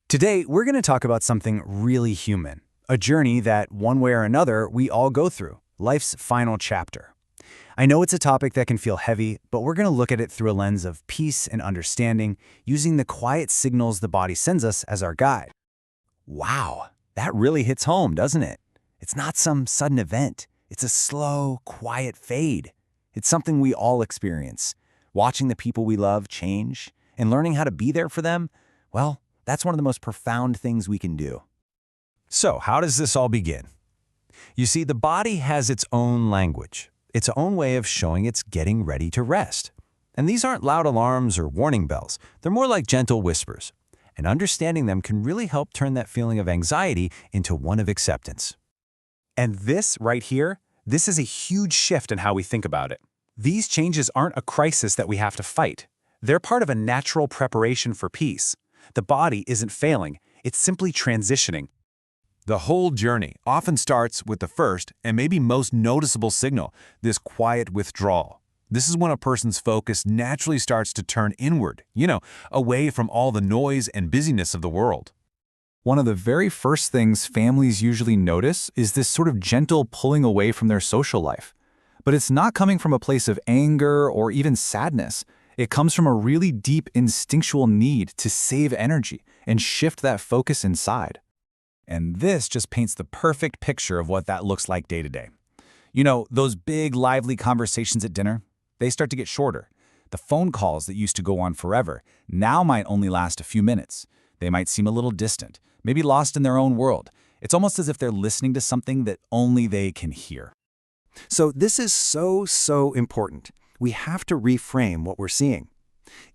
Today, we're going to talk about something really human, a journey that, one way or another, we all go through, life's final chapter. I know it's a topic that can feel heavy, but we're going to look at it through a lens of peace and understanding, using the quiet signals the body sends us as our guide. Wow, that really hits home, doesn't it? It's not some sudden event. It's a slow, quiet fade. It's something we all experience. Watching the people we love change and learning how to be there for them, well, that's one of the most profound things we can do. So, how does this all begin? You see, the body has its own language, its own way of showing it's getting ready to rest. And these aren't loud alarms or warning bells. They're more like gentle whispers. And understanding them can really help turn that feeling of anxiety into one of acceptance. And this right here, this is a huge shift in how we think about it. These changes aren't a crisis that we have to fight. They're part of a natural preparation for peace. The body isn't failing, it's simply transitioning. The whole journey often starts with the first and maybe most noticeable signal, this quiet withdrawal. This is when a person's focus naturally starts to turn inward, away from all the noise and busyness of the world. One of the very first things families usually notice is this sort of gentle pulling away from their social life. But it's not coming from a place of anger or even sadness. It comes from a really deep instinctual need to save energy and shift that focus inside. And this just paints the perfect picture of what that looks like day to day. Those big, lively conversations at dinner, they start to get shorter. The phone calls that used to go on forever now might only last a few minutes. They might seem a little distant, maybe lost in their own world. It's almost as if they're listening to something that only they can hear. So this is so important. We have to reframe what we're seeing.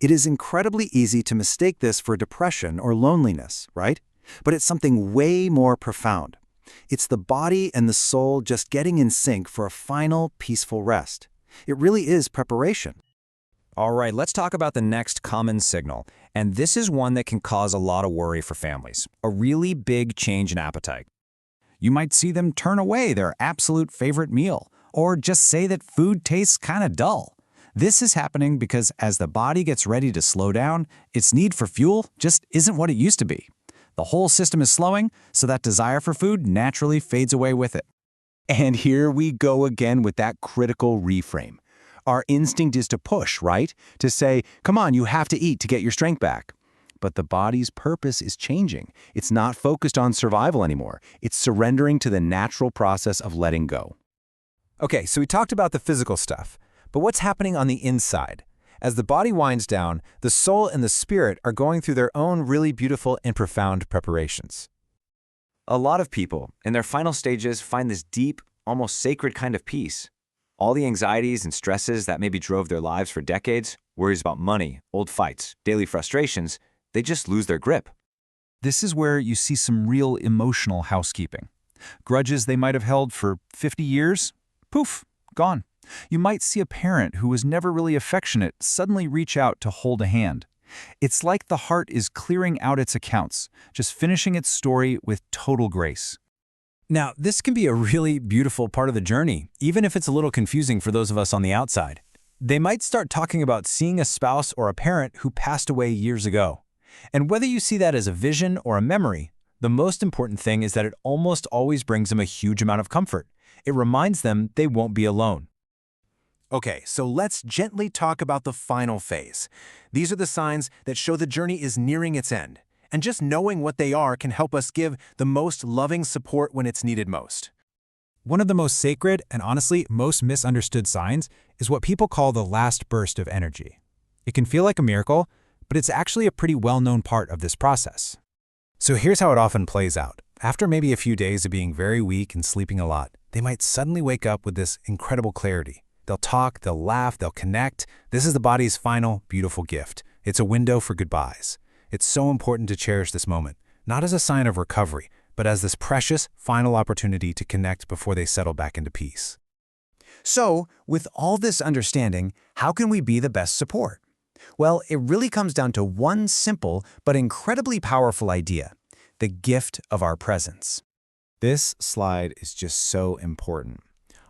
It is incredibly easy to mistake this for depression or loneliness, right? But it's something way more profound. It's the body and the soul just getting in sync for a final, peaceful rest. It really is preparation. All right, let's talk about the next common signal. And this is one that can cause a lot of worry for families. A really big change in appetite. You might see them turn away their absolute favorite meal, or just say that food tastes kind of dull. This is happening because as the body gets ready to slow down, its need for fuel just isn't what it used to be. The whole system is slowing, so that desire for food naturally fades away with it. And here we go again with that critical reframe. Our instinct is to push, right? To say, come on, you have to eat to get your strength back. But the body's purpose is changing. It's not focused on survival anymore. It's surrendering to the natural process of letting go. Okay, so we talked about the physical stuff, but what's happening on the inside? As the body winds down, the soul and the spirit are going through their own really beautiful and profound preparations. A lot of people, in their final stages, find this deep, almost sacred kind of peace. All the anxieties and stresses that maybe drove their lives for decades, worries about money, old fights, daily frustrations, they just lose their grip. This is where you see some real emotional housekeeping. Grudges they might have held for 50 years, poof, gone. You might see a parent who was never really affectionate suddenly reach out to hold a hand. It's like the heart is clearing out its accounts, just finishing its story with total grace. Now, this can be a really beautiful part of the journey, even if it's a little confusing for those of us on the outside. They might start talking about seeing a spouse or a parent who passed away years ago. And whether you see that as a vision or a memory, the most important thing is that it almost always brings them a huge amount of comfort. It reminds them they won't be alone. Okay, so let's gently talk about the final phase. These are the signs that show the journey is nearing its end. And just knowing what they are can help us give the most loving support when it's needed most. One of the most sacred and honestly most misunderstood signs is what people call the last burst of energy. It can feel like a miracle, but it's actually a pretty well-known part of this process. So here's how it often plays out. After maybe a few days of being very weak and sleeping a lot, they might suddenly wake up with this incredible clarity. They'll talk, they'll laugh, they'll connect. This is the body's final, beautiful gift. It's a window for goodbyes. It's so important to cherish this moment, not as a sign of recovery, but as this precious, final opportunity to connect before they settle back into peace. So, with all this understanding, how can we be the best support? Well, it really comes down to one simple but incredibly powerful idea: the gift of our presence. This slide is just so important.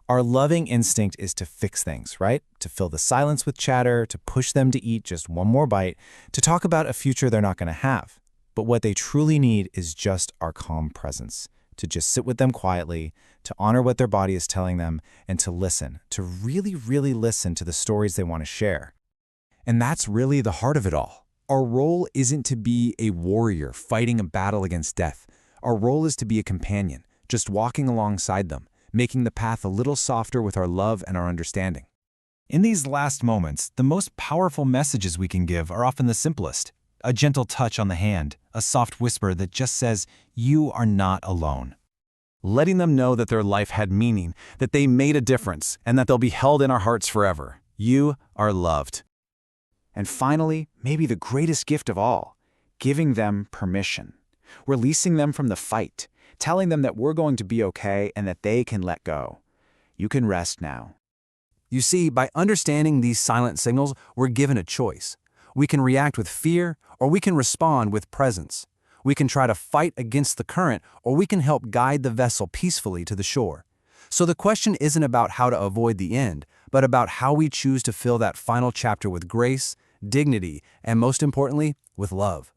Our loving instinct is to fix things, right? To fill the silence with chatter, to push them to eat just one more bite, to talk about a future they're not going to have. But what they truly need is just our calm presence, to just sit with them quietly, to honor what their body is telling them, and to listen, to really, really listen to the stories they want to share. And that's really the heart of it all. Our role isn't to be a warrior fighting a battle against death. Our role is to be a companion, just walking alongside them, making the path a little softer with our love and our understanding. In these last moments, the most powerful messages we can give are often the simplest. A gentle touch on the hand, a soft whisper that just says, "You are not alone." Letting them know that their life had meaning, that they made a difference, and that they'll be held in our hearts forever. You are loved. And finally, maybe the greatest gift of all, giving them permission. Releasing them from the fight, telling them that we're going to be okay and that they can let go. You can rest now. You see, by understanding these silent signals, we're given a choice. We can react with fear, or we can respond with presence. We can try to fight against the current, or we can help guide the vessel peacefully to the shore. So the question isn't about how to avoid the end, but about how we choose to fill that final chapter with grace, dignity, and most importantly, with love.